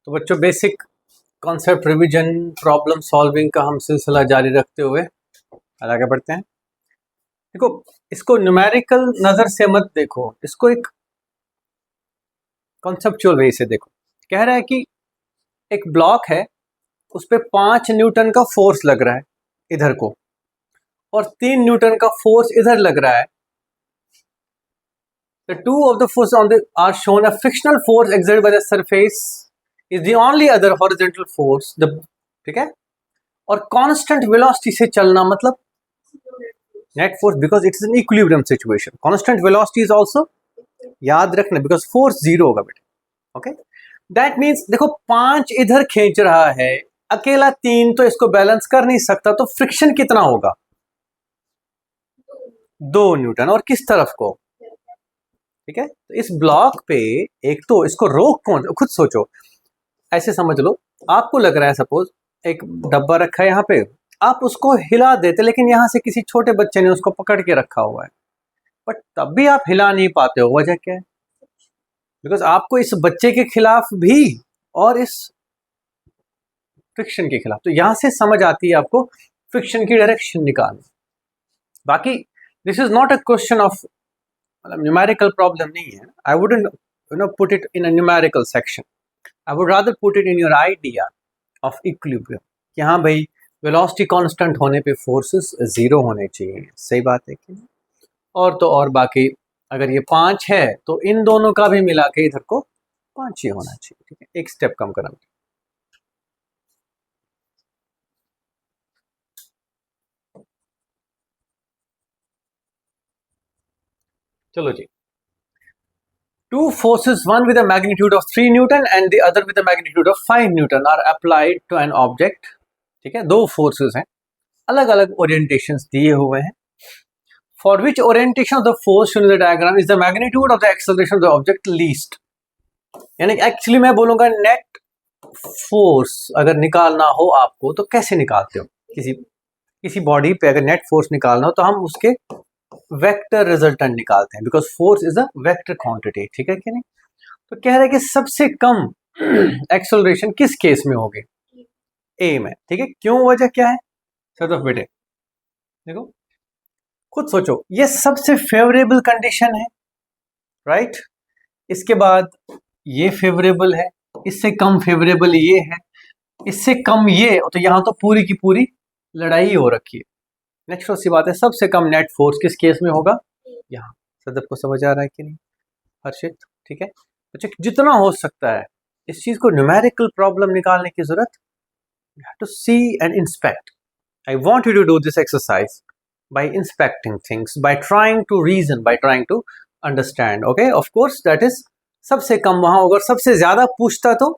तो बच्चों basic concept revision problem solving का हम सिलसिला जारी रखते हुए आगे बढ़ते हैं। देखो, इसको न्यूमेरिकल नज़र से मत देखो, इसको एक कॉन्सेप्चुअल वे से देखो। कह रहा है कि एक ब्लॉक है, उस पर 5 न्यूटन का फोर्स लग रहा है इधर को, और 3 न्यूटन का फोर्स इधर लग रहा है। The two of the forces on the are shown. A frictional force exerted by the surface is the only other horizontal force. The ठीक है, और constant velocity से चलना मतलब net force because it is an equilibrium situation. Constant velocity is also याद रखना because force zero होगा बेटे. Okay, that means देखो 5 इधर खींच रहा है, अकेला 3 तो इसको बैलेंस कर नहीं सकता, तो फ्रिक्शन कितना होगा? 2 न्यूटन। और किस तरफ को? ठीक है, तो इस ब्लॉक पे एक तो इसको रोक कौन, खुद सोचो, ऐसे समझ लो, आपको लग रहा है सपोज एक डब्बा रखा है यहाँ पे, आप उसको हिला देते, लेकिन यहाँ से किसी छोटे बच्चे ने उसको पकड़ के रखा हुआ है, बट तब भी आप हिला नहीं पाते हो। वजह क्या है? बिकॉज आपको इस बच्चे के खिलाफ भी और इस फ्रिक्शन के खिलाफ, तो यहां से समझ आती है आपको फ्रिक्शन की डायरेक्शन निकालना। बाकी this is not a question of numerical problem नहीं है। I wouldn't put it in a numerical section, I would rather put it in your idea of equilibrium कि हाँ भाई, वेलोसिटी कांस्टेंट होने पे फोर्सेस जीरो होने चाहिए। सही बात है कि नहीं? और तो और बाकी अगर ये 5 है तो इन दोनों का भी मिला के इधर को 5 ही होना चाहिए। ठीक है, एक स्टेप कम करना। चलो जी, two forces, one with a magnitude of 3 Newton and the other with a magnitude of 5 Newton are applied to an object. ठीक है, दो फोर्सेस हैं, अलग अलग ओरिएंटेशंस दिए हुए हैं। For which orientation of the force shown in the diagram is the magnitude of the acceleration of the object least? यानी एक्चुअली मैं बोलूंगा नेट फोर्स अगर निकालना हो आपको तो कैसे निकालते हो? किसी बॉडी पे अगर नेट फोर्स निकालना हो तो हम उसके वेक्टर रिजल्टेंट निकालते हैं, because force is a vector quantity. ठीक है कि नहीं? तो कह रहा है कि सबसे कम एक्सेलरेशन किस केस में होगी? ए में। ठीक है, क्यों? वजह क्या है? सर बेटे देखो, खुद सोचो, ये सबसे फेवरेबल कंडीशन है, राइट? इसके बाद ये फेवरेबल है, इससे कम फेवरेबल ये है, इससे कम ये, तो यहां तो पूरी की पूरी लड़ाई हो रखी है। नेक्स्ट सी बात है, सबसे कम नेट फोर्स किस केस में होगा? यहाँ। सदब को समझ आ रहा है कि नहीं हर्षित? ठीक है, तो जितना हो सकता है इस चीज को न्यूमेरिकल प्रॉब्लम निकालने की जरूरत, you have to see and inspect. I want you to do this exercise by inspecting things, by trying to reason, by trying to understand. Okay, of course that is सबसे कम वहां होगा, सबसे ज्यादा पूछता तो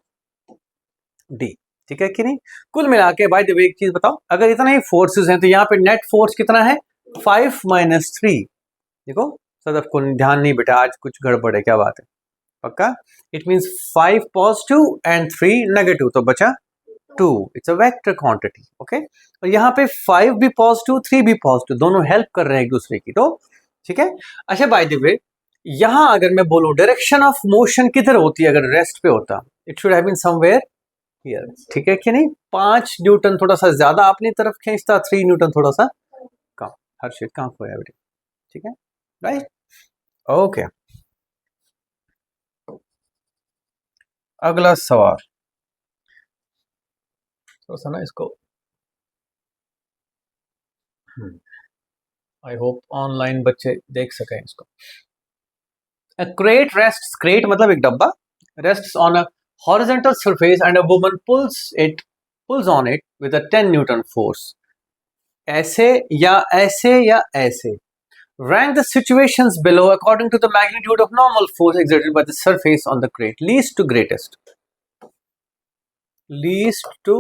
डी। ठीक है कि नहीं? कुल मिला के बाय द वे एक चीज बताओ, अगर इतना ही फोर्सेस हैं तो यहाँ पे नेट फोर्स कितना है? 5 - 3। देखो सदफ को ध्यान नहीं बेटा, आज कुछ गड़बड़ है, क्या बात है? पक्का? It means 5 positive and 3 negative, तो बचा 2। It's a vector quantity. Okay, और यहाँ पे 5 भी पॉजिटिव 3 भी पॉजिटिव, दोनों हेल्प कर रहे हैं एक दूसरे की। तो ठीक है। अच्छा बाय द वे, यहाँ अगर मैं बोलूं डायरेक्शन ऑफ मोशन किधर होती है? अगर रेस्ट पे होता, it should have been somewhere here. ठीक है कि नहीं? 5 न्यूटन थोड़ा सा ज्यादा अपनी तरफ खींचता, 3 न्यूटन थोड़ा सा कम। हर्षित कहाँ खोया बेटे? ठीक है, राइट? ओके, अगला सवाल तो ना, इसको आई होप ऑनलाइन बच्चे देख सकें इसको। A crate rests, crate मतलब एक डब्बा, rests on a horizontal surface and a woman pulls on it with a 10 Newton force. ऐसे या ऐसे या ऐसे, rank the situations below according to the magnitude of normal force exerted by the surface on the crate, least to greatest. Least to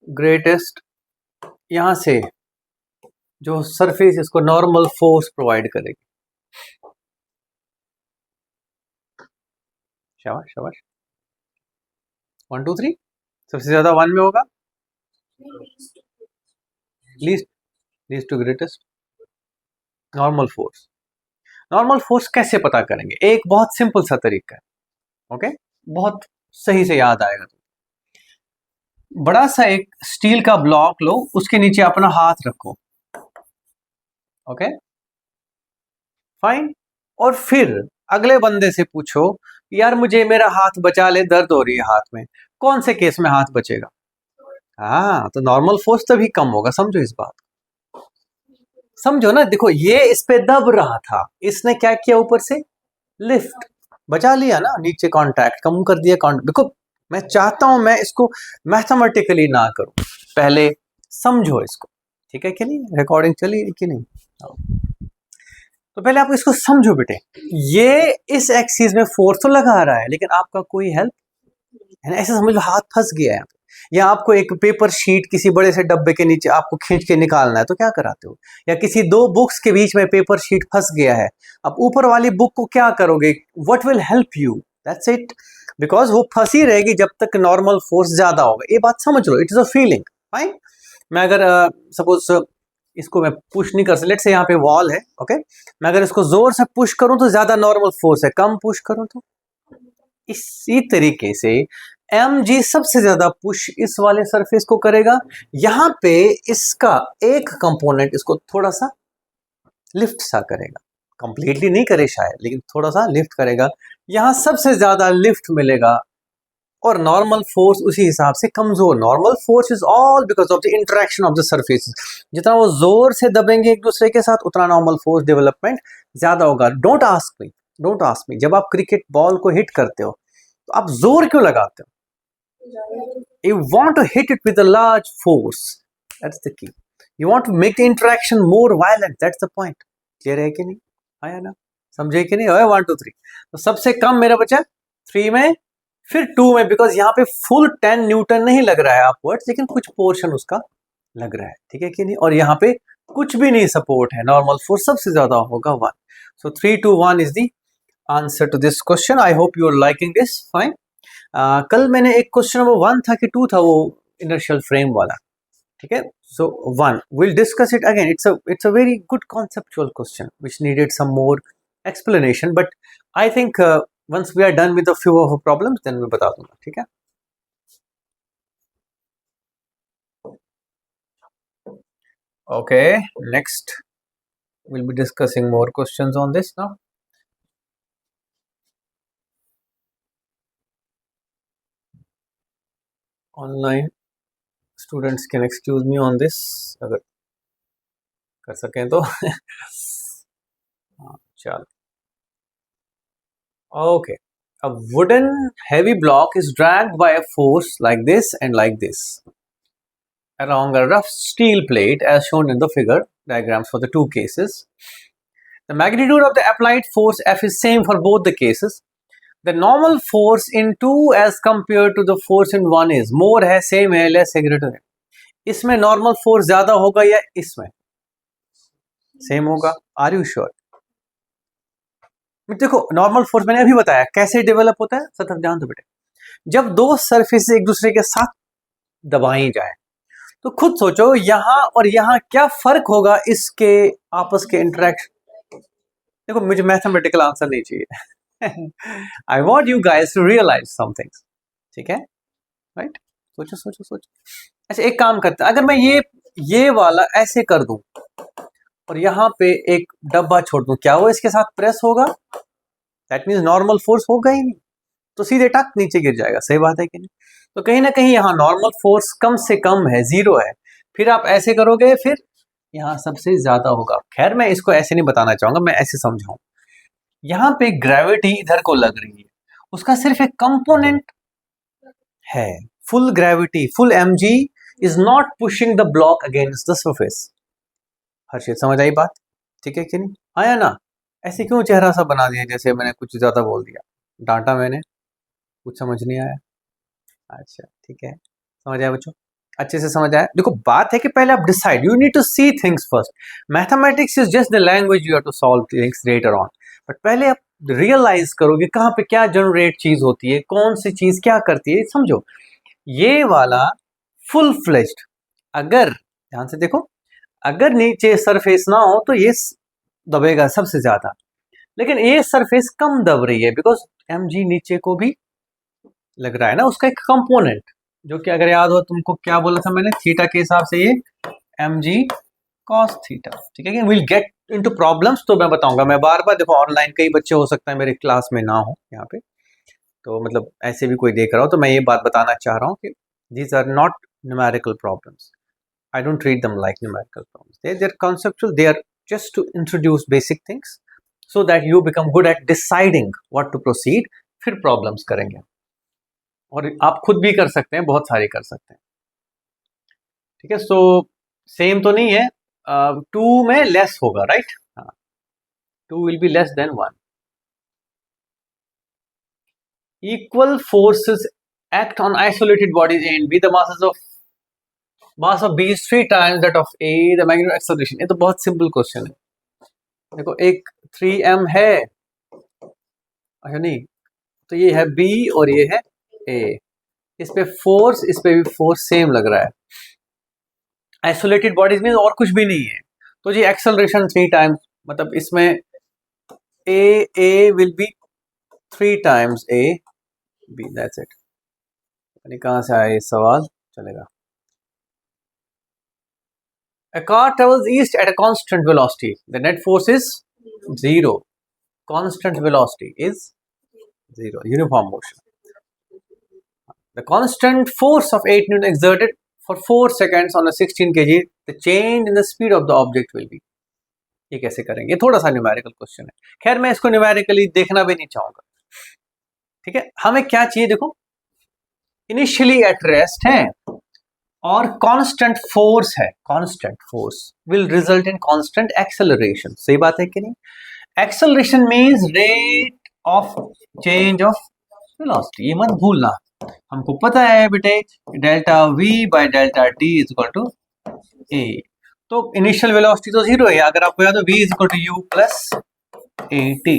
greatest, यहां से जो surface इसको normal force provide करेगी। शाबाश शाबाश। 1 2 3, सबसे ज्यादा 1 में होगा, least to greatest. Normal force, normal force कैसे पता करेंगे? एक बहुत सिंपल सा तरीका है। ओके, बहुत सही से याद आएगा। बड़ा सा एक स्टील का ब्लॉक लो, उसके नीचे अपना हाथ रखो, ओके फाइन, और फिर अगले बंदे से पूछो यार मुझे मेरा हाथ बचा ले, दर्द हो रही है हाथ में। कौन से केस में हाथ बचेगा? हाँ, तो नॉर्मल फोर्स तभी कम होगा, समझो इस बात, समझो ना। देखो ये इस पे दब रहा था, इसने क्या किया, ऊपर से लिफ्ट, बचा लिया ना, नीचे कांटेक्ट कम कर दिया। देखो मैं चाहता हूं मैं इसको मैथमेटिकली ना करूं, पहले समझो इसको, ठीक है कि नहीं? रिकॉर्डिंग चली कि नहीं? तो पहले आप इसको समझो बेटे। ये इस एक्सिस में फोर्स तो लगा रहा है, लेकिन आपका कोई हेल्प है ना, ऐसे समझ लो हाथ फंस गया है। या आपको एक पेपर शीट किसी बड़े से डब्बे के नीचे आपको खींच के निकालना है, तो क्या कराते हो? या किसी दो बुक्स के बीच में पेपर शीट फंस गया है, अब ऊपर वाली बुक को क्या करोगे? What will help you? That's it, because वो फंसी रहेगी जब तक नॉर्मल फोर्स ज्यादा होगा। ये बात समझ लो, it is a feeling, fine. मैं अगर सपोज इसको मैं पुश नहीं कर सकता, लेट्स से यहाँ पे वॉल है, ओके मैं अगर इसको जोर से पुश करूं तो ज्यादा नॉर्मल फोर्स है, कम पुश करूं तो इसी तरीके से एम जी सबसे ज्यादा पुश इस वाले सरफेस को करेगा। यहां पे इसका एक कंपोनेंट इसको थोड़ा सा लिफ्ट सा करेगा, कंप्लीटली नहीं करे शायद, लेकिन थोड़ा सा लिफ्ट करेगा। यहां सबसे ज्यादा लिफ्ट मिलेगा और नॉर्मल फोर्स उसी हिसाब से कमजोर। Normal force is all because of the interaction of the surfaces. जितना वो जोर से दबेंगे एक दूसरे के साथ, उतना नॉर्मल फोर्स डेवलपमेंट ज्यादा होगा। Don't ask me, don't ask me, जब आप क्रिकेट बॉल को हिट करते हो तो आप जोर क्यों लगाते हो? You want to hit it with a large force. That's the key. You want to make the interaction more violent. That's the point. Clear है कि नहीं? आया ना? समझे कि नहीं? 1 2 3। तो सबसे कम मेरा बचा 3 में, फिर 2 में, बिकॉज यहाँ पे फुल 10 न्यूटन नहीं लग रहा है अपवर्ड्स, लेकिन कुछ पोर्शन उसका लग रहा है, ठीक है कि नहीं? और यहाँ पे कुछ भी नहीं सपोर्ट है, नॉर्मल फोर्स सबसे ज्यादा होगा 1। So 3 2 1 is the answer to this question. I hope you are liking this, fine. कल मैंने एक क्वेश्चन नंबर 1 था कि 2 था, वो इनर्शियल फ्रेम वाला, ठीक है? So 1 will discuss it again. It's a very good conceptual question which needed some more explanation, but I think once we are done with a few of problems then मैं बता दूंगा, ठीक है? Okay, next we'll be discussing more questions on this now. Online students can excuse me on this, अगर कर सकें तो। चलो, okay. A wooden heavy block is dragged by a force like this and like this along a rough steel plate as shown in the figure diagrams for the two cases. The magnitude of the applied force F is same for both the cases. The normal force in 2 as compared to the force in 1 is more है, same है, less है, greater है। इसमें normal force ज्यादा होगा या इसमें same होगा? Are you sure? देखो नॉर्मल फोर्स मैंने अभी बताया कैसे डेवलप होता है, सतत ध्यान दो बेटे। जब दो सरफेस एक दूसरे के साथ दबाई जाए तो खुद सोचो यहां और यहां क्या फर्क होगा इसके आपस के इंटरेक्शन। देखो मुझे मैथमेटिकल आंसर नहीं चाहिए। I want you guys to realize something, ठीक है? राइट, सोचो सोचो सोचो। अच्छा एक काम करते हैं, अगर मैं ये वाला ऐसे कर दूं और यहाँ पे एक डब्बा छोड़ दूं, क्या वो इसके साथ प्रेस होगा? दैट मीन्स नॉर्मल फोर्स होगा ही नहीं, तो सीधे टक नीचे गिर जाएगा। सही बात है कि नहीं? तो कहीं ना कहीं यहाँ नॉर्मल फोर्स कम से कम है, 0 है। फिर आप ऐसे करोगे, फिर यहाँ सबसे ज्यादा होगा। खैर मैं इसको ऐसे नहीं बताना चाहूंगा, मैं ऐसे समझाऊं। यहाँ पे ग्रेविटी इधर को लग रही है, उसका सिर्फ एक कंपोनेंट है। Full gravity, full mg is not pushing the block against the surface. Harshit समझ आई बात? ठीक है कि नहीं? आया ना? ऐसे क्यों चेहरा सा बना दिया जैसे मैंने कुछ ज्यादा बोल दिया, डांटा मैंने, कुछ समझ नहीं आया? अच्छा ठीक है, समझ आया बच्चों? अच्छे से समझ आया? देखो बात है कि पहले आप decide, you need to see things first. Mathematics is just the language you have to solve things later on, but पहले आप रियलाइज करो कि कहाँ पे क्या जनरेट चीज होती है, कौन सी चीज क्या करती है, समझो। ये वाला फुल फ्लेज्ड, अगर ध्यान से देखो, अगर नीचे सरफेस ना हो तो ये दबेगा सबसे ज्यादा, लेकिन ये सरफेस कम दब रही है बिकॉज mg नीचे को भी लग रहा है ना, उसका एक कंपोनेंट, जो कि अगर याद हो तुमको क्या बोला था मैंने, थीटा के हिसाब से ये mg cos थीटा, ठीक है। विल गेट इनटू प्रॉब्लम्स, तो मैं बताऊंगा, मैं बार बार, देखो ऑनलाइन कई बच्चे हो सकता है मेरे क्लास में ना हो यहाँ पे, तो मतलब ऐसे भी कोई देख रहा हो, तो मैं ये बात बताना चाह रहा हूँ कि these are not numerical problems. I don't treat them like numerical problems. They're conceptual. They are just to introduce basic things so that you become good at deciding what to proceed. फिर problems करेंगे, और आप खुद भी कर सकते हैं, बहुत सारी कर सकते हैं, ठीक है। सो सेम तो नहीं है, 2 में लेस होगा, राइट, हाँ, 2 will be less than 1. Equal forces act on isolated bodies A and B. The mass of B is 3 times that of A. The magnitude of acceleration. ये तो बहुत सिंपल क्वेश्चन है। देखो एक 3m है, अच्छा नहीं, तो ये है B और ये है A, इस पे फोर्स, इस पे भी फोर्स सेम लग रहा है। आइसोलेटेड बॉडीज में और कुछ भी नहीं है, तो जी एक्सेलरेशन 3 टाइम्स, मतलब इसमें A will be 3 times A B, that's it. कहाँ से आया ये सवाल, चलेगा। A car travels east at a constant velocity. The net force is 0. Constant velocity is 0. Uniform motion. The constant force of 8 Newton exerted for 4 seconds on a 16 kg. The change in the speed of the object will be. ये कैसे करेंगे, थोड़ा सा numerical question है, खैर मैं इसको numerically देखना भी नहीं चाहूंगा, ठीक है। हमें क्या चाहिए, देखो इनिशियली एट रेस्ट है और कांस्टेंट फोर्स है, constant force will result in constant acceleration, सही बात है कि नहीं। Acceleration means rate of change of velocity, ये मत भूलना, हमको पता है बेटे delta v by delta t is equal to a, तो इनिशियल वेलोसिटी तो 0 है, अगर आपको याद हो v is equal to u plus a t,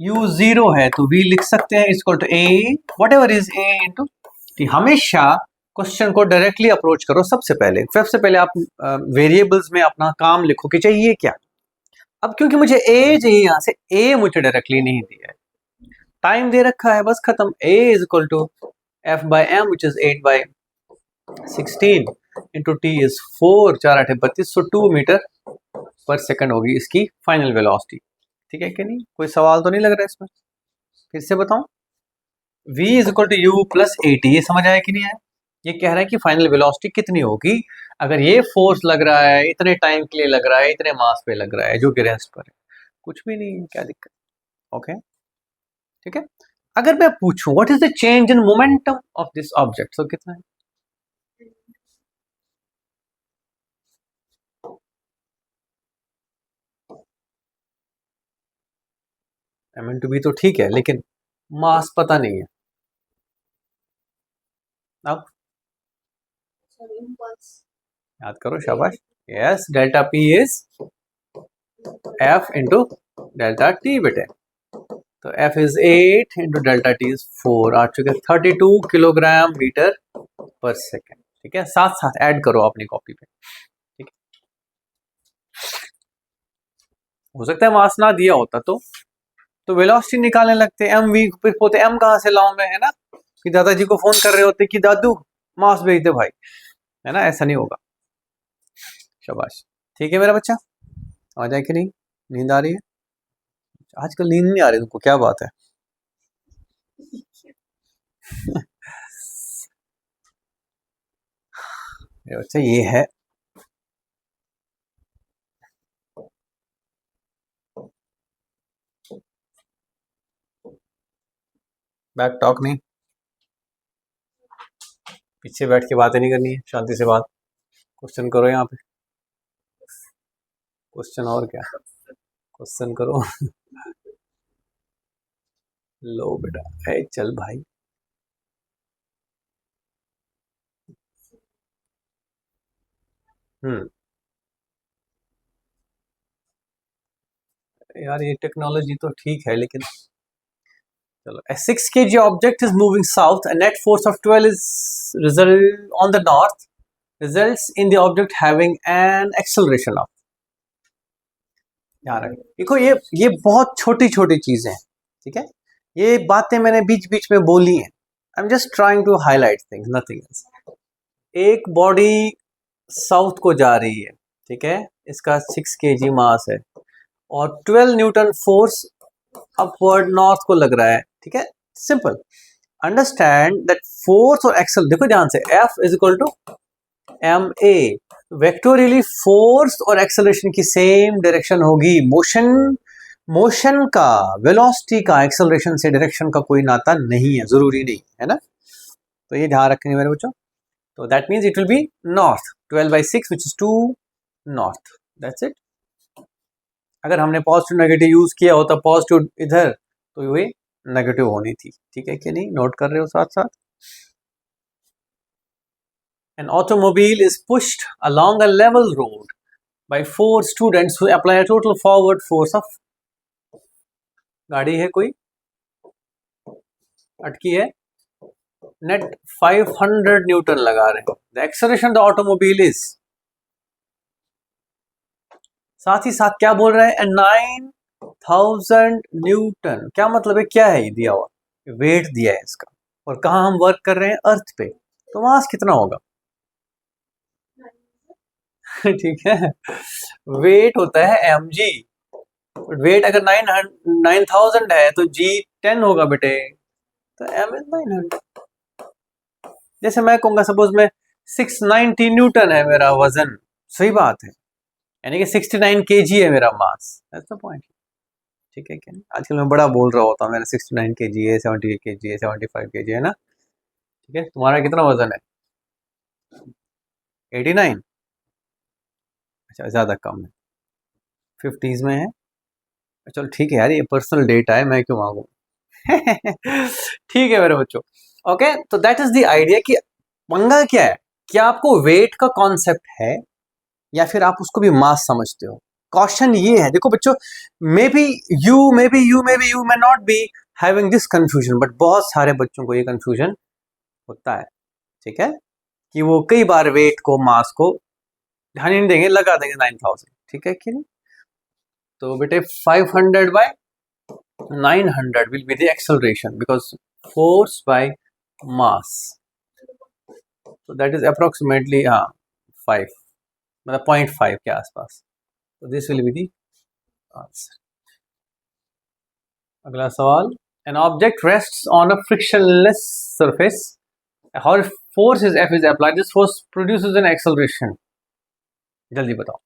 u 0 है तो v लिख सकते हैं is equal to a whatever is a into t। हमेशा क्वेश्चन को डायरेक्टली अप्रोच करो, सबसे पहले आप वेरिएबल्स में अपना काम लिखो कि चाहिए क्या। अब क्योंकि मुझे a चाहिए, यहाँ से a मुझे डायरेक्टली नहीं दिया है, टाइम दे रखा है, बस खत्म। a is equal to f by m which is 8 by 16 into t is 4, 4 8 32, so 2 meter पर सेकंड होगी इसकी फाइनल वेलोसिटी, ठीक है कि नहीं। कोई सवाल तो नहीं लग रहा है इसमें, फिर से बताऊं, v is equal to u plus a t, ये समझ आया कि नहीं आया। ये कह रहा है कि फाइनल वेलोसिटी कितनी होगी अगर ये फोर्स लग रहा है, इतने टाइम के लिए लग रहा है, इतने मास पे लग रहा है, जो कि रेस्ट पर है, कुछ भी नहीं, क्या दिक्कत, ओके, ठीक है। अगर मैं पूछूं what is the change in momentum of this object, तो कितना है, एम टू बी तो ठीक है, लेकिन मास पता नहीं है। अब याद करो, शाबाश, yes, delta P is F into delta T बेटे, तो F is 8 into delta T is 4, आ चुके 32 किलोग्राम मीटर पर सेकेंड, ठीक है। साथ साथ ऐड करो अपनी कॉपी पे, ठीक है। हो सकता है मास ना दिया होता तो वेलोसिटी निकालने लगते, एम वी, फिर पोते एम कहाँ से लाऊं मैं, है ना, कि दादाजी को फोन कर रहे होते कि दादू मास भेज दे भाई, है ना, ऐसा नहीं होगा। शाबाश, ठीक है मेरा बच्चा, आ जाए कि नहीं, नींद आ रही है, आजकल नींद नहीं आ रही तुमको, क्या बात है। मेरा बच्चा ये है, बैक टॉक नहीं, पीछे बैठ के बातें नहीं करनी है, शांति से बात, क्वेश्चन करो यहाँ पे, क्वेश्चन, और क्या, क्वेश्चन करो। लो बेटा, है चल भाई, यार ये टेक्नोलॉजी तो ठीक है, लेकिन चलो, a 6 kg object is moving south, a net force of 12 is result on the north, results in the object having an acceleration of, ध्यान रखें, देखो ये बहुत छोटी छोटी चीजें हैं, ठीक है, ये बातें मैंने बीच बीच में बोली हैं, I am just trying to highlight things, nothing else. एक बॉडी साउथ को जा रही है, ठीक है, इसका 6 kg मास है और 12 न्यूटन फोर्स अपवर्ड नॉर्थ को लग रहा है, ठीक है। सिंपल, अंडरस्टैंड दैट फोर्स और एक्सल, देखो ध्यान से, F is equal to m a, vectorially force और एक्सेलरेशन की सेम डायरेक्शन होगी। मोशन का, वेलोसिटी का एक्सेलरेशन से डायरेक्शन का कोई नाता नहीं है, जरूरी नहीं है ना, तो ये ध्यान रखेंगे मेरे बच्चों। तो that means it will be north, 12/6 which is 2 north, that's it. अगर हमने पॉजिटिव नेगेटिव यूज किया होता, पॉजिटिव इधर, तो ये नेगेटिव होनी थी, ठीक है कि नहीं, नोट कर रहे हो साथ साथ। An automobile is pushed along a level road by 4 students who apply a total forward force of, गाड़ी है कोई अटकी है, नेट 500 न्यूटन लगा रहे हैं। The acceleration the automobile is, साथ ही साथ क्या बोल रहे हैं, 9000 न्यूटन। क्या मतलब है, क्या है ये दिया हुआ, वेट दिया है इसका, और कहा हम वर्क कर रहे हैं, अर्थ पे, तो मास कितना होगा ठीक है, वेट होता है mg, वेट अगर 9000 है तो g 10 होगा बेटे, तो m इज 900। जैसे मैं कहूंगा सपोज में 690 न्यूटन है मेरा वजन, सही बात है, यानी कि 69 kg है मेरा मास, दैट्स द पॉइंट, ठीक है क्या। आजकल मैं बड़ा बोल रहा होता हूँ, मेरा 69 kg है, 78 kg है, 75 kg है ना, ठीक है। तुम्हारा कितना वजन है, 89, अच्छा ज़्यादा कम है, 50s में है, चलो ठीक है यार, ये पर्सनल डेटा है, मैं क्यों मांगू ठीक है मेरे बच्चों, ओके। तो दैट इज द आइडिया कि पंगा क्या है, क्या आपको वेट का कॉन्सेप्ट है या फिर आप उसको भी मास समझते हो। क्वेश्चन ये है, देखो बच्चों, may be you may not be having this confusion, but बहुत सारे बच्चों को ये कंफ्यूजन होता है, ठीक है, कि वो कई बार वेट को, मास को ध्यान नहीं देंगे, लगा देंगे 9000, ठीक है कि नहीं। तो बेटे 500 by 900 will be the acceleration because force by mass, so that is approximately 5, मतलब 0.5 के आसपास, तो this will be the answer। अगला सवाल, an object rests on a frictionless surface, how force is F is applied, this force produces an acceleration, जल्दी बताओ।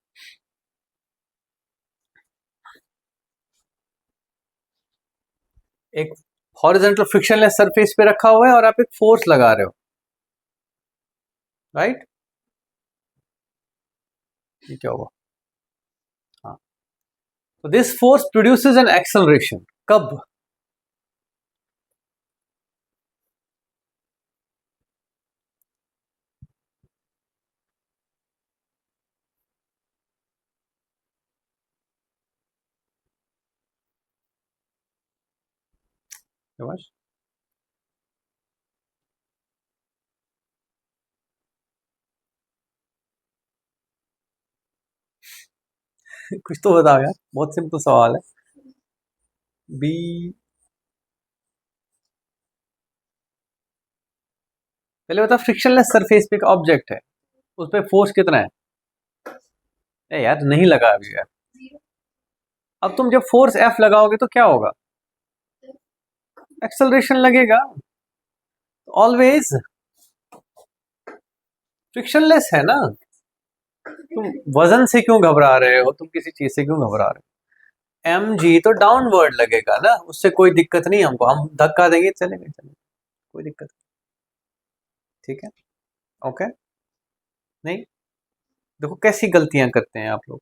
एक horizontal frictionless surface पे रखा हुआ है और आप एक फोर्स लगा रहे हो, राइट, ये क्या हुआ, हाँ, तो this force produces an acceleration, कब, कुछ तो बताओ यार, बहुत सिंपल सवाल है। बी, पहले बता, फ्रिक्शनलेस सरफेस पे एक ऑब्जेक्ट है, उस पर फोर्स कितना है, ए यार नहीं लगा अभी यार, अब तुम जब फोर्स एफ लगाओगे तो क्या होगा, एक्सेलरेशन लगेगा, ऑलवेज फ्रिक्शनलेस है ना, तुम वजन से क्यों घबरा रहे हो, तुम किसी चीज से क्यों घबरा रहे हो, एम जी तो डाउनवर्ड लगेगा ना, उससे कोई दिक्कत नहीं हमको, हम धक्का देंगे चलेगा, कोई दिक्कत, ठीक है, ओके। नहीं, देखो कैसी गलतियां करते हैं आप लोग,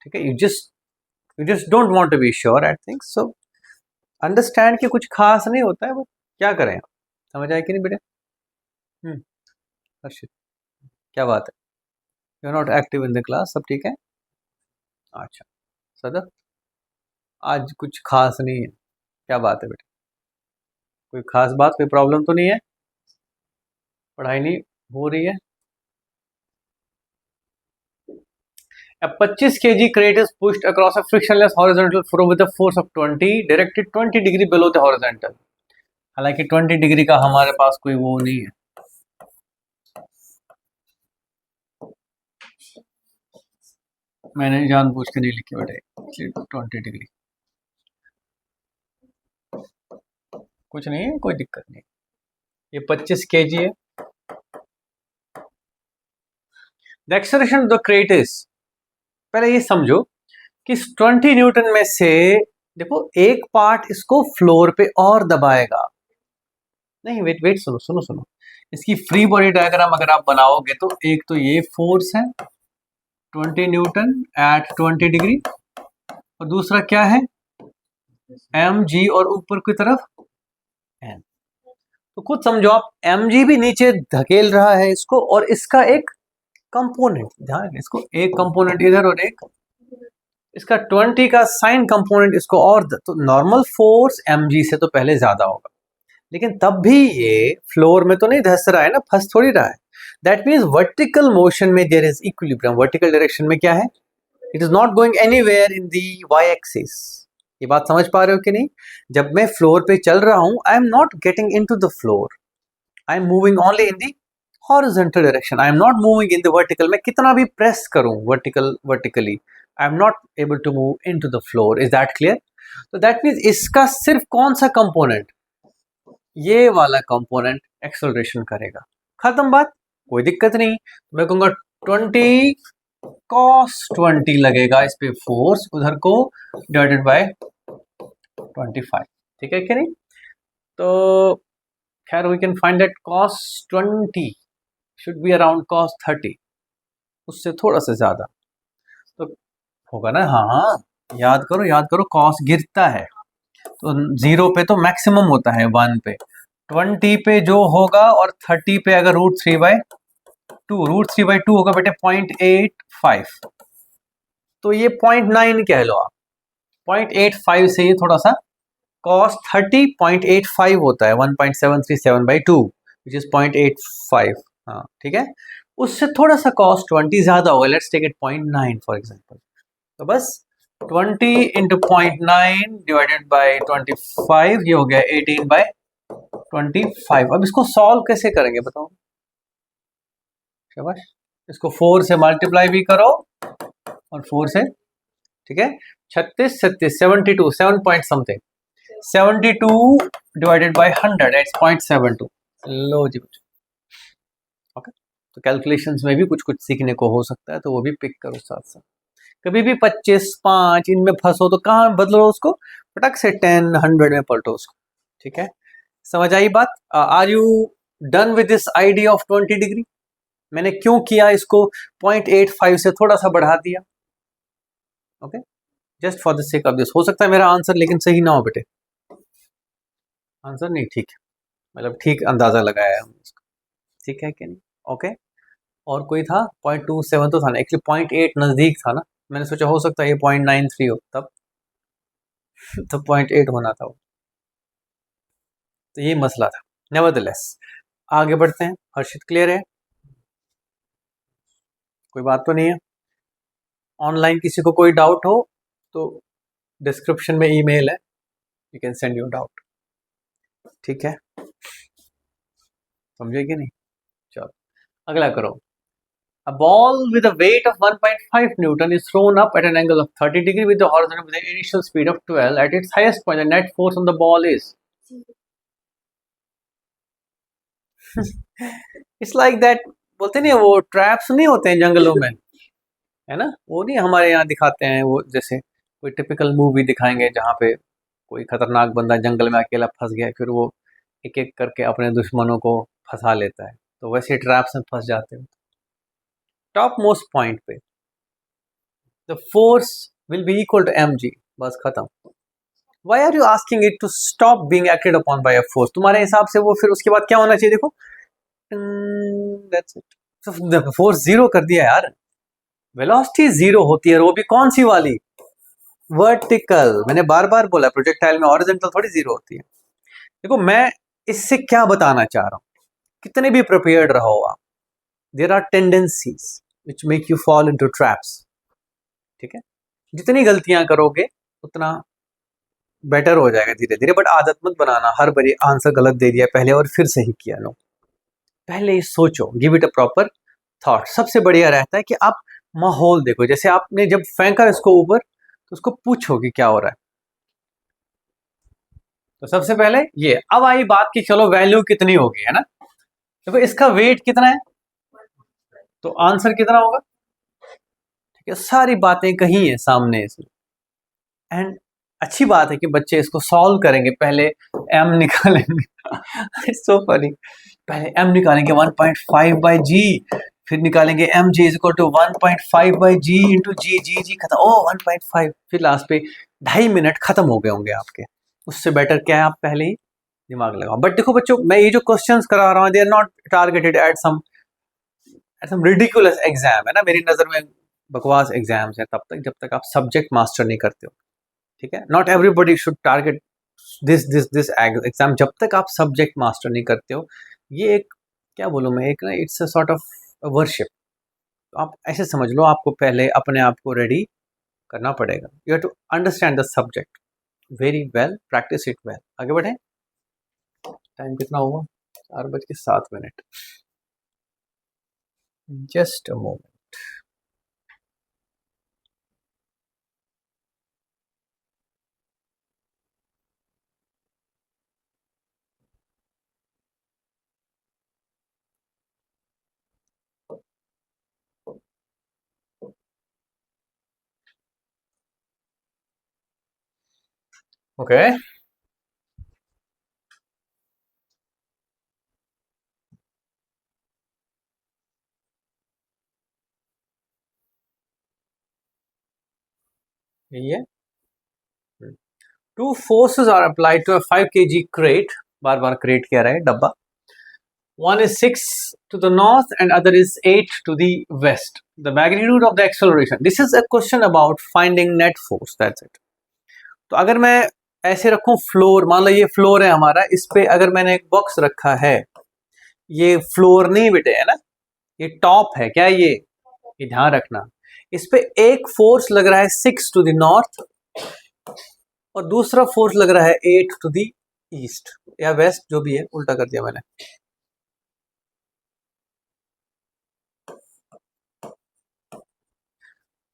ठीक है, you just don't want to be sure at things, so understand कि कुछ खास नहीं होता है, वो क्या करें, समझ आए कि नहीं बेटे। हर्षित, क्या बात है, you are not active in the class, सब ठीक है, अच्छा सदर, आज कुछ खास नहीं है, क्या बात है बेटा, कोई खास बात, कोई प्रॉब्लम तो नहीं है, पढ़ाई नहीं हो रही है। A 25 kg crate is pushed across a frictionless horizontal floor with a force of 20 directed 20 degree below the horizontal. हालांकि 20 डिग्री का हमारे पास कोई वो नहीं है, मैंने जानबूझ के नहीं लिखी बेटे 20 डिग्री, कुछ नहीं है, कोई दिक्कत नहीं। ये 25 kg है। The acceleration of the crate is, पहले ये समझो कि 20 न्यूटन में से देखो एक पार्ट इसको फ्लोर पे और दबाएगा, नहीं वेट वेट सुनो सुनो सुनो, इसकी फ्री बॉडी डायग्राम अगर आप बनाओगे तो एक तो ये फोर्स है 20 न्यूटन एट 20 डिग्री, और दूसरा क्या है mg, और ऊपर की तरफ n। तो खुद समझो आप, mg भी नीचे धकेल रहा है इसको, और इसका एक कंपोनेंट, ध्यान इसको एक कंपोनेंट इधर और एक इसका 20 का साइन कंपोनेंट इसको, और तो नॉर्मल फोर्स mg से तो पहले ज्यादा होगा, लेकिन तब भी ये फ्लोर में तो नहीं धंस रहा है ना, फंस थोड़ी रहा है। दैट मीन्स वर्टिकल मोशन में there is equilibrium, vertical direction में क्या है, it is not going anywhere in the Y axis. ये बात समझ पा रहे हो कि नहीं? जब मैं फ्लोर पे चल रहा हूं, I am not getting into the floor, I am moving only in the horizontal direction, I am not moving in the vertical. मैं कितना भी प्रेस करूं vertically, I am not able to move into the floor. Is that clear? तो that means इसका सिर्फ कौन सा component, ये वाला कंपोनेंट एक्सेलरेशन करेगा। खत्म बात, कोई दिक्कत नहीं। मैं कहूंगा 20 cos 20 लगेगा इस पे फोर्स, उधर को डिवाइडेड बाय 25, ठीक है कि नहीं? तो खैर we can find that cos 20 should be around cos 30, उससे थोड़ा सा ज्यादा तो होगा ना। हाँ याद करो याद करो, cos गिरता है तो 0 पे तो मैक्सिमम होता है, 1 पे 20 पे जो होगा, और 30 पे अगर √3/2, √3/2 होगा बेटे 0.85, तो ये 0.9 कह लो आप, 0.85 से ये थोड़ा सा cos 30 0.85 होता है, 1.737/2 विच इज 0.85। हाँ ठीक है, उससे थोड़ा सा cos 20 ज्यादा होगा, let's take it 0.9 for example. तो बस 20 इंटू 0.9 डिवाइडेड बाई 25, ये हो गया 18/25। अब इसको सॉल्व कैसे करेंगे बताओ? शाबाश, इसको 4 से मल्टीप्लाई भी करो और 4 से, ठीक है, 36 36 72 7 point something, 72 divided by 100 it's 0.72। लो जी बच्चों, ओके। तो कैलकुलेशंस में भी कुछ कुछ सीखने को हो सकता है, तो वो भी पिक करो साथ साथ। कभी भी 25 5 इनमें फंसो तो कहाँ बदलो उसको, फटक से 10 100 में पलटो उसको, ठीक है? समझ आई बात? Are you done with this idea of 20 degree? मैंने क्यों किया इसको 0.85 से थोड़ा सा बढ़ा दिया, okay, just for the sake of this. हो सकता है मेरा आंसर लेकिन सही ना हो बेटे, आंसर नहीं ठीक है, मतलब ठीक अंदाजा लगाया हमने इसको, ठीक है कि नहीं? ओके। और कोई था 0.27 तो था ना, एक्चुअली 0.8 नजदीक था ना, मैंने सोचा हो सकता है ये 0.93 हो तब तो 0.8 होना था वो, तो ये मसला था। नेवरदलेस आगे बढ़ते हैं। हर्षित क्लियर है? कोई बात तो नहीं है? ऑनलाइन किसी को कोई डाउट हो तो डिस्क्रिप्शन में ईमेल है, you can send your doubt, ठीक है? समझे कि नहीं? चलो अगला करो। A ball with a weight of 1.5 Newton is thrown up at an angle of 30 degree with the horizontal with an initial speed of 12. At its highest point, the net force on the ball is. It's like that. बोलते नहीं वो traps नहीं होते हैं जंगलों में, है ना? वो नहीं हमारे यहाँ दिखाते हैं, वो जैसे कोई टिपिकल मूवी दिखाएंगे जहाँ पे कोई खतरनाक बंदा जंगल में अकेला फंस गया, फिर वो एक एक करके अपने दुश्मनों को फंसा लेता है, तो वैसे ट्रैप्स में फंस जाते हैं। टॉप मोस्ट पॉइंट पे the force will be equal to mg, बस खत्म। Why are you asking it to stop being acted upon by a force? तुम्हारे हिसाब से वो फिर उसके बाद क्या होना चाहिए? देखो दैट्स इट, फोर्स जीरो कर दिया यार, वेलोसिटी जीरो होती है, और वो भी कौन सी वाली? वर्टिकल। मैंने बार बार बोला प्रोजेक्टाइल में हॉरिजॉन्टल थोड़ी जीरो होती है। देखो मैं इससे क्या बताना चाह रहा हूं, कितने भी प्रिपेयर्ड रहो आप, there are tendencies which make you fall into traps, ठीक है? जितनी गलतियां करोगे उतना बेटर हो जाएगा धीरे धीरे, बट आदत मत बनाना हर बारी आंसर गलत दे दिया पहले और फिर सही किया। नो, पहले सोचो, give it a proper thought. सबसे बढ़िया रहता है कि आप माहौल देखो, जैसे आपने जब फेंका इसको ऊपर तो उसको पूछो कि क्या हो रहा है। तो सबसे पहले ये, अब आई बात कि चलो वैल्यू कितनी होगी, है ना। देखो इसका वेट कितना है तो आंसर कितना होगा, ठीक है। सारी बातें कही है सामने इसमें, एंड अच्छी बात है कि बच्चे इसको सॉल्व करेंगे। पहले एम निकालेंगे इट्स सो फनी। पहले एम निकालेंगे 1.5 बाई जी, फिर निकालेंगे M g is equal to 1.5 by g into g, g g खत्म, ओ 1.5, फिर लास्ट पे 2.5 मिनट खत्म हो गए होंगे आपके। उससे बेटर क्या है, आप पहले ही दिमाग लगाओ। बट देखो बच्चों, मैं ये जो क्वेश्चंस करा रहा हूँ they are not targeted at some ridiculous exam, है ना। मेरी नजर में बकवास एग्जाम्स है तब तक जब तक आप सब्जेक्ट मास्टर नहीं करते हो, ठीक है। Not everybody should target this exam जब तक आप सब्जेक्ट मास्टर नहीं करते हो। ये एक, क्या बोलूँ मैं, एक ना, it's a sort of worship. तो आप ऐसे समझ लो, आपको पहले अपने आप को रेडी करना पड़ेगा। You have to understand the subject very well, practice it well. आगे बढ़े, टाइम कितना हुआ, 4:07। Just a moment. ओके, यही है। Two forces are applied to a 5 kg crate, बार बार क्रेट कह रहा है डब्बा। One is 6 to the north and other is 8 to the west. The magnitude of the acceleration. This is a question about finding net force. That's it. तो अगर मैं ऐसे रखूं फ्लोर, मान लो ये फ्लोर है हमारा, इस पे अगर मैंने एक बॉक्स रखा है, ये फ्लोर नहीं बेटे, है ना, ये टॉप है क्या, ये ध्यान रखना। इस पे एक फोर्स लग रहा है 6 टू द नॉर्थ और दूसरा फोर्स लग रहा है 8 टू द ईस्ट या वेस्ट, जो भी है, उल्टा कर दिया मैंने।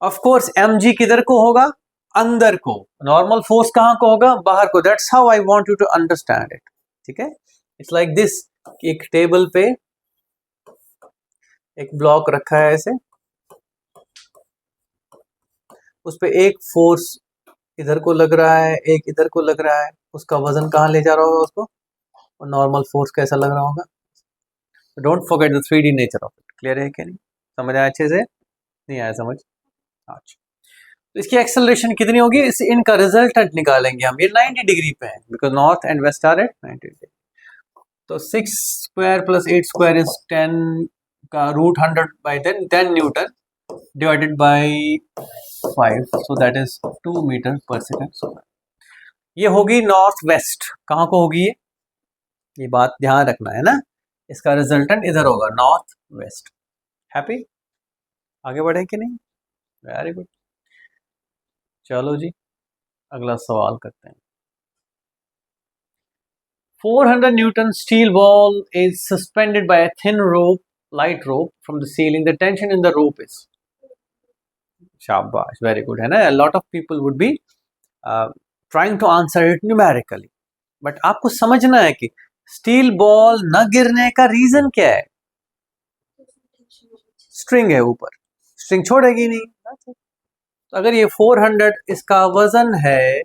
ऑफ कोर्स एम जी किधर को होगा, अंदर को। नॉर्मल फोर्स कहां को होगा, बाहर को। That's how I want you to understand it, ठीक है। इट्स लाइक दिस, एक टेबल पे एक ब्लॉक रखा है ऐसे, उस पे एक फोर्स इधर को लग रहा है, एक इधर को लग रहा है। उसका वजन कहाँ ले जा रहा होगा उसको, और नॉर्मल फोर्स कैसा लग रहा होगा। Don't forget the 3D nature of it. Clear है क्या, नहीं समझ आया अच्छे से, नहीं आया समझ, अच्छा। तो इसकी एक्सेलरेशन कितनी होगी, इस इनका रिजल्टेंट निकालेंगे हम। ये 90 डिग्री पे है because north and west are at 90 degree. तो 6 स्क्वायर प्लस 8 स्क्वायर इज 10 का root 100/10, 10 newton divided by 5, so that is 2 meter पर सेकेंड। ये होगी नॉर्थ वेस्ट। कहाँ को होगी ये बात ध्यान रखना है ना। इसका रिजल्टेंट इधर होगा, नॉर्थ वेस्ट। हैप्पी, आगे बढ़े कि नहीं, वेरी गुड। चलो जी, अगला सवाल करते हैं। 400 Newton steel ball is suspended by a thin rope, light rope from the ceiling. The tension in the rope is, शाबाश, very good, है ना। A lot of people would be trying to answer it numerically, but आपको समझना है कि steel ball न गिरने का रीजन क्या है। स्ट्रिंग है ऊपर, स्ट्रिंग छोड़ेगी नहीं। तो अगर ये 400 इसका वजन है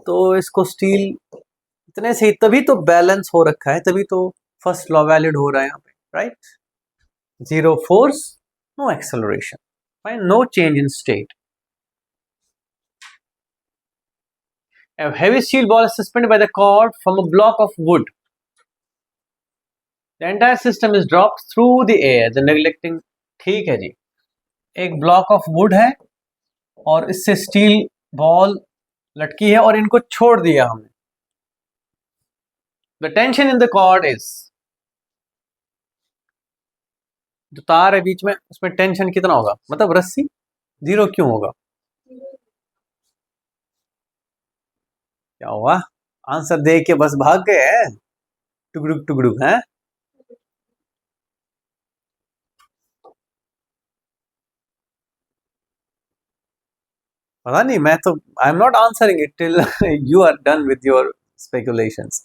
तो इसको स्टील इतने से, तभी तो बैलेंस हो रखा है, तभी तो फर्स्ट लॉ वैलिड हो रहा है यहाँ पे, right. Zero force, no acceleration, fine, no change in state. A heavy steel ball is suspended by the cord from a block of wood. The entire system is dropped through the air. The neglecting, ठीक है जी, एक block of would है और इससे steel ball लटकी है और इनको छोड़ दिया हमने। The tension in the cord is, जो तार है बीच में उसमें टेंशन कितना होगा, मतलब रस्सी, जीरो क्यों होगा, क्या हुआ, आंसर दे के बस भाग गए हैं, टुकड़ुक टुकड़ुक हैं। पता नहीं, मैं तो I am not answering it till you are done with your speculations.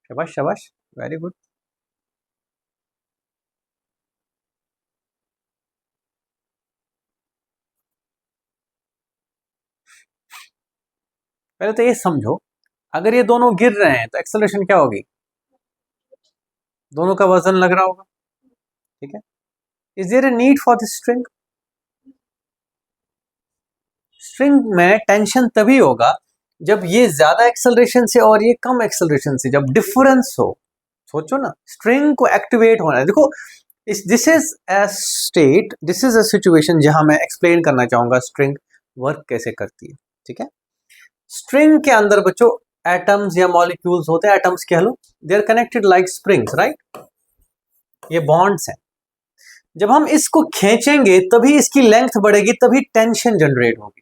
शाबाश शाबाश, वेरी गुड। पहले तो ये समझो, अगर ये दोनों गिर रहे हैं तो एक्सेलरेशन क्या होगी, दोनों का वजन लग रहा होगा, ठीक है। Is there a need for this string, string में टेंशन तभी होगा जब ये ज्यादा एक्सेलरेशन से और ये कम एक्सेलरेशन से, जब डिफरेंस हो। सोचो ना, स्ट्रिंग को एक्टिवेट होना है, देखो this is a state, this is a situation जहां मैं एक्सप्लेन करना चाहूंगा स्ट्रिंग वर्क कैसे करती है, ठीक है। स्ट्रिंग के अंदर बच्चों एटम्स या मॉलिक्यूल्स होते हैं, एटम्स कह लो, they are connected like springs, right, ये बॉन्ड्स हैं। जब हम इसको खींचेंगे तभी इसकी लेंथ बढ़ेगी, तभी टेंशन जनरेट होगी।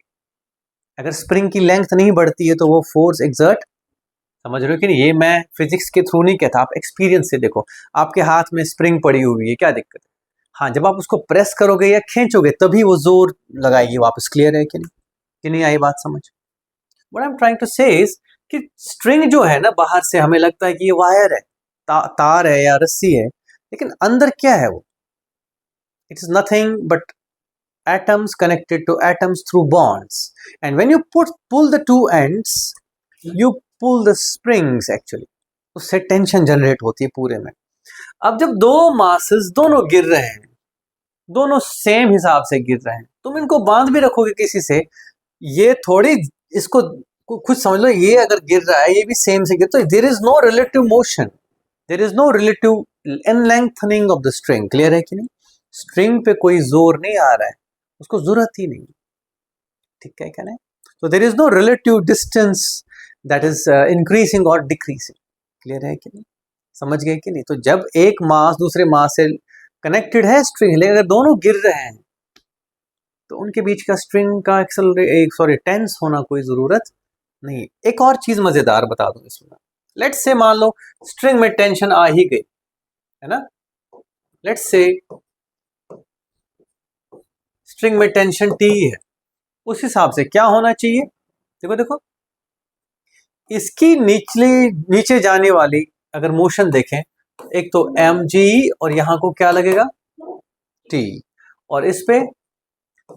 अगर स्प्रिंग की लेंथ नहीं बढ़ती है तो वो फोर्स एक्सर्ट, समझ रहे हो कि नहीं, ये मैं फिजिक्स के थ्रू नहीं कहता, आप एक्सपीरियंस से देखो, आपके हाथ में स्प्रिंग पड़ी हुई है, क्या दिक्कत है, हाँ जब आप उसको प्रेस करोगे या खींचोगे तभी वो जोर लगाएगी वापस, क्लियर है कि नहीं आई बात समझ। What I am trying to say is कि स्ट्रिंग जो है ना, बाहर से हमें लगता है कि ये वायर है, तार है या रस्सी है, लेकिन अंदर क्या है वो, it is nothing but atoms connected to atoms through bonds, and when you pull the two ends, you pull the springs actually, उससे टेंशन जनरेट होती है पूरे में। अब जब दो मासेस दोनों गिर रहे हैं, दोनों सेम हिसाब से गिर रहे हैं, तुम इनको बांध भी रखोगे किसी से, ये थोड़ी, इसको खुद समझ लो, ये अगर गिर रहा है ये भी सेम से गिर, तो there is no relative motion, there is no relative lengthening of the string, clear है कि नहीं, स्ट्रिंग पे कोई जोर नहीं आ रहा है, उसको जरूरत ही नहीं, ठीक है क्या नहीं। तो there is no relative distance that is increasing और डिक्रीजिंग, क्लियर है कि नहीं, समझ गए कि नहीं। तो जब एक मास दूसरे मास से कनेक्टेड है स्ट्रिंग, लेकिन अगर दोनों गिर रहे हैं तो उनके बीच का स्ट्रिंग का टेंस होना कोई जरूरत नहीं। एक और चीज मजेदार बता दूं इसमें, लेट्स से मान लो स्ट्रिंग में टेंशन आ ही गई है ना, लेट्स से स्ट्रिंग में टेंशन टी है, उस हिसाब से क्या होना चाहिए, देखो देखो, इसकी नीचे जाने वाली अगर मोशन देखें, एक तो एम जी और यहां को क्या लगेगा टी, और इस पे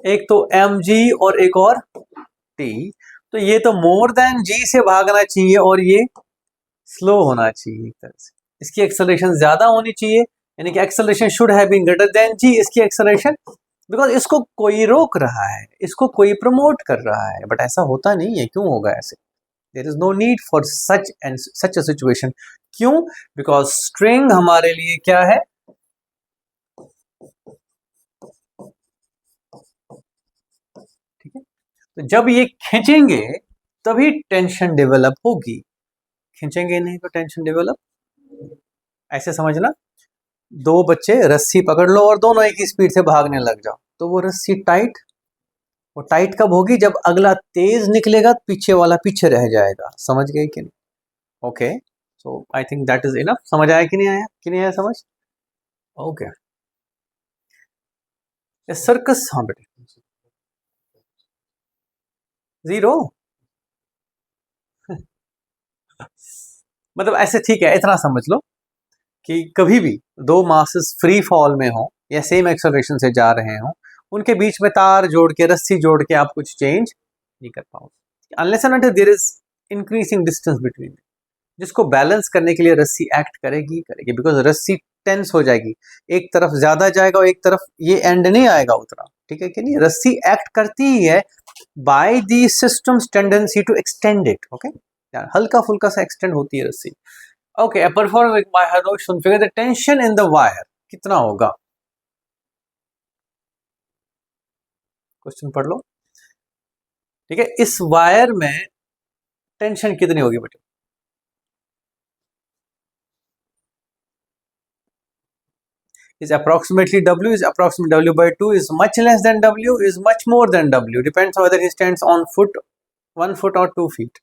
एक तो एम जी और एक और टी, तो ये तो मोर देन जी से भागना चाहिए और ये स्लो होना चाहिए एक तरह से, इसकी एक्सेलरेशन ज्यादा होनी चाहिए, यानी कि acceleration should have been greater than G, इसकी एक्सेलरेशन, बिकॉज इसको कोई रोक रहा है, इसको कोई प्रमोट कर रहा है, बट ऐसा होता नहीं है, क्यों होगा ऐसे, there is no need for such a situation, क्यों, बिकॉज स्ट्रिंग हमारे लिए क्या है, ठीक है, तो जब ये खींचेंगे तभी टेंशन डेवलप होगी, खींचेंगे नहीं तो टेंशन डेवलप, ऐसे समझना, दो बच्चे रस्सी पकड़ लो और दोनों एक ही स्पीड से भागने लग जाओ, तो वो रस्सी टाइट, वो टाइट कब होगी, जब अगला तेज निकलेगा पीछे वाला पीछे रह जाएगा, समझ गए कि नहीं, okay, so I think that is enough, समझ आया कि नहीं आया, कि नहीं आया समझ, ओके, सर्कस, हाँ बेटे, जीरो मतलब ऐसे, ठीक है, इतना समझ लो कि कभी भी दो मासेस फ्री फॉल में हो या सेम एक्सेलरेशन से जा रहे हो, उनके बीच में तार जोड़ के, रस्सी जोड़ के आप कुछ चेंज नहीं कर पाओगे, unless and until there is increasing distance between, जिसको बैलेंस करने के लिए रस्सी एक्ट करेगी करेगी, बिकॉज रस्सी टेंस हो जाएगी, एक तरफ ज्यादा जाएगा और एक तरफ ये एंड नहीं आएगा उतना, ठीक है कि नहीं, रस्सी एक्ट करती ही है by the system's tendency to extend it, okay, हल्का फुल्का सा एक्सटेंड होती है रस्सी, ओके, परफॉर्म बाय हाइड्रोक्शन figure the tension in the wire कितना होगा, क्वेश्चन पढ़ लो, ठीक है, इस वायर में टेंशन कितनी होगी बेटे, is approximately W, is approximately W by 2, is much less than W, is much more than W, depends on whether he stands on foot, 1 foot or 2 feet,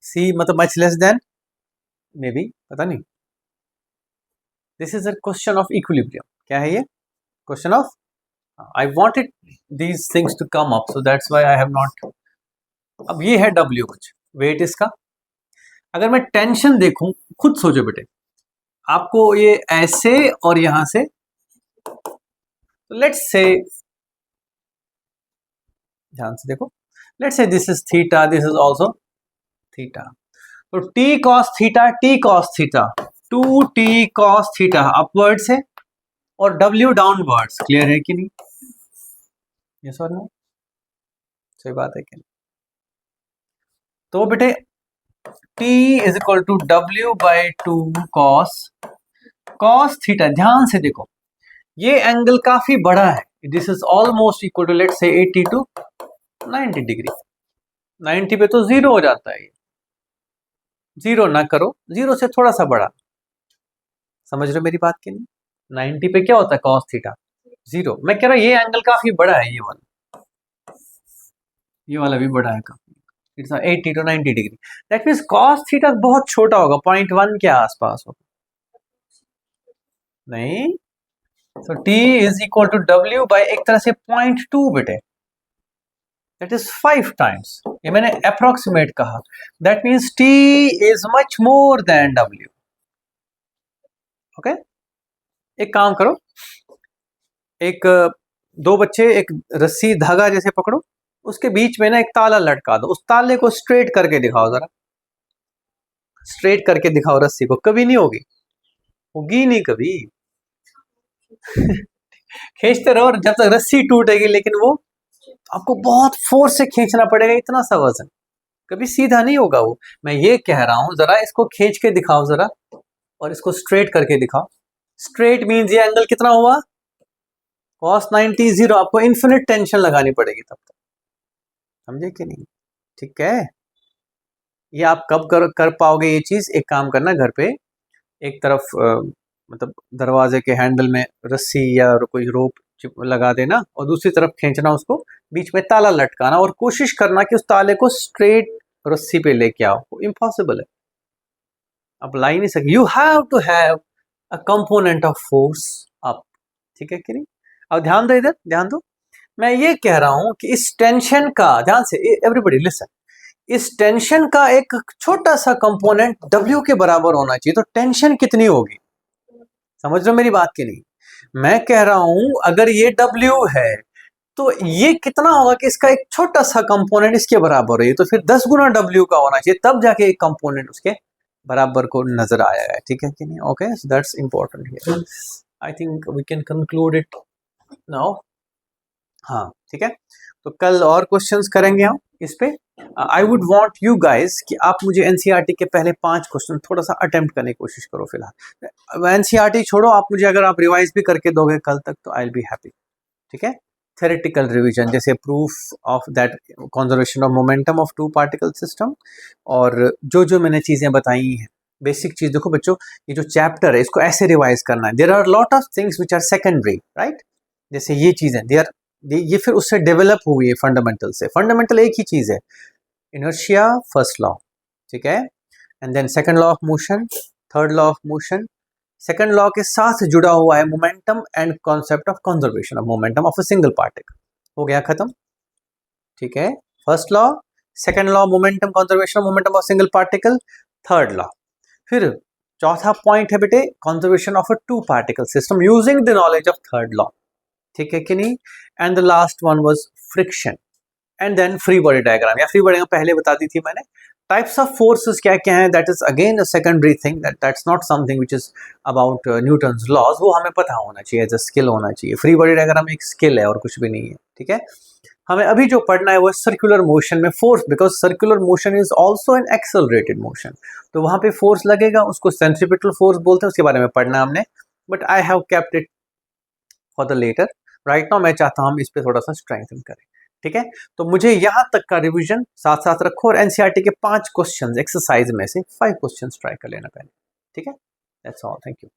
see मतलब much less than, maybe, पता नहीं। This is a question of equilibrium. क्या है ये? Question of, I wanted these things to come up, so that's why I have not. अब ये है W कुछ वेट इसका। अगर मैं टेंशन देखूं, खुद सोचो बेटे, आपको ये ऐसे और यहां से, लेट्स से, ध्यान से देखो, let's say this is theta, this is also theta. तो T cos theta, T cos theta, 2t cos theta upward से और w डाउनवर्ड्स। क्लियर है कि नहीं? यस और नो? सही बात है कि नहीं? तो बेटे t is equal to w by 2 cos theta. ध्यान से देखो, ये एंगल काफी बड़ा है, this is almost equal to let's say 80 to 90 degree. 90 पे तो जीरो हो जाता है, जीरो ना करो, जीरो से थोड़ा सा बड़ा। समझ रहे हो मेरी बात की नहीं? 90 पे क्या होता है कॉस थीटा? जीरो। मैं कह रहा हूं ये एंगल काफी बड़ा है, ये वाला भी बड़ा है काफी, it's 80 to 90 degree. That means cos theta बहुत छोटा होगा, 0.1 के आसपास होगा। नहीं, तो t is equal to w by एक तरह से 0.2 बेटे, दैट इज 5 टाइम्स। ये मैंने अप्रोक्सीमेट कहा, that means t is much more than w। Okay, एक काम करो, एक दो बच्चे एक रस्सी धागा जैसे पकड़ो, उसके बीच में ना एक ताला लटका दो, उस ताले को स्ट्रेट करके दिखाओ जरा, स्ट्रेट करके दिखाओ रस्सी को। कभी नहीं होगी, होगी नहीं कभी। खींचते रहो जब तक रस्सी टूटेगी, लेकिन वो आपको बहुत फोर्स से खींचना पड़ेगा, इतना सा वजन, कभी सीधा नहीं होगा वो। मैं ये कह रहा हूं, जरा इसको खींच के दिखाओ जरा, और इसको स्ट्रेट करके दिखाओ। स्ट्रेट मीन्स ये एंगल कितना हुआ? cos 90 zero. आपको इन्फिनिट टेंशन लगानी पड़ेगी तब तक, समझे कि नहीं? ठीक है, ये आप कब कर पाओगे ये चीज? एक काम करना, घर पे एक तरफ मतलब दरवाजे के हैंडल में रस्सी या कोई रोप लगा देना, और दूसरी तरफ खींचना उसको, बीच में ताला लटकाना, और कोशिश करना कि उस ताले को स्ट्रेट रस्सी पे लेके आओ। इम्पॉसिबल है, आप ला ही नहीं सकते। You have to have a component of force up. ठीक है कि नहीं? अब ध्यान दो, इधर ध्यान दो, मैं ये कह रहा हूं कि इस टेंशन का, ध्यान से एवरीबॉडी लिसन, इस टेंशन का एक छोटा सा कंपोनेंट W के बराबर होना चाहिए। तो टेंशन कितनी होगी? समझ रहे हो मेरी बात की नहीं? मैं कह रहा हूं अगर ये W है, तो ये कितना होगा कि इसका एक छोटा सा कंपोनेंट इसके बराबर है, तो फिर 10 गुना W का होना चाहिए, तब जाके एक कंपोनेंट उसके बराबर को नजर आया है। ठीक है कि नहीं? Okay, so that's important here. I think we can conclude it now. हाँ ठीक है, तो कल और क्वेश्चंस करेंगे हम इस पे। I would want you guys कि आप मुझे एनसीईआरटी के पहले 5 क्वेश्चन थोड़ा सा अटेम्प्ट करने की कोशिश करो फिलहाल। एनसीईआरटी छोड़ो, आप मुझे अगर आप रिवाइज भी करके दोगे कल तक तो आई विल बी हैप्पी। ठीक है, थेरेटिकल रिवीजन, जैसे proof of that conservation of momentum of two particle system, और जो मैंने चीज़ें बताई हैं, बेसिक चीज़ देखो बच्चों, ये जो चैप्टर है इसको ऐसे रिवाइज करना है। There are lot of things which are secondary, right? जैसे ये चीज़ें ये फिर उससे डेवलप हुई है फंडामेंटल से। फंडामेंटल एक ही चीज़ है, इनर्शिया फर्स्ट लॉ, ठीक है, and then second law of motion, third law of motion, second law के साथ जुड़ा हुआ है momentum and concept of conservation of momentum of a single particle. हो गया खत्म, ठीक है। First law, second law momentum conservation of momentum of single particle, third law. फिर चौथा पॉइंट है बेटे conservation of a two particle system using the knowledge of third law. ठीक है कि नहीं? And the last one was friction, and then free body diagram, या free body पहले बता दी थी मैंने। टाइप्स ऑफ फोर्सेस क्या क्या हैं, that is again a secondary thing, that's not something which is about Newton's laws, वो हमें पता होना चाहिए, एज अ स्किल होना चाहिए। फ्री बॉडी डायग्राम एक स्किल है और कुछ भी नहीं है। ठीक है, हमें अभी जो पढ़ना है वो सर्कुलर मोशन में force, because circular motion is also an accelerated motion, तो वहां पे फोर्स लगेगा, उसको सेंट्रीपिटल फोर्स बोलते हैं, उसके बारे में पढ़ना हमने, but I have kept it for the later. Right now मैं चाहता हूं हम इस पे थोड़ा सा स्ट्रेंथन करें। ठीक है, तो मुझे यहां तक का रिवीजन साथ साथ रखो, और एनसीईआरटी के 5 क्वेश्चंस एक्सरसाइज में से 5 क्वेश्चंस ट्राई कर लेना पहले। ठीक है, दैट्स ऑल, थैंक यू।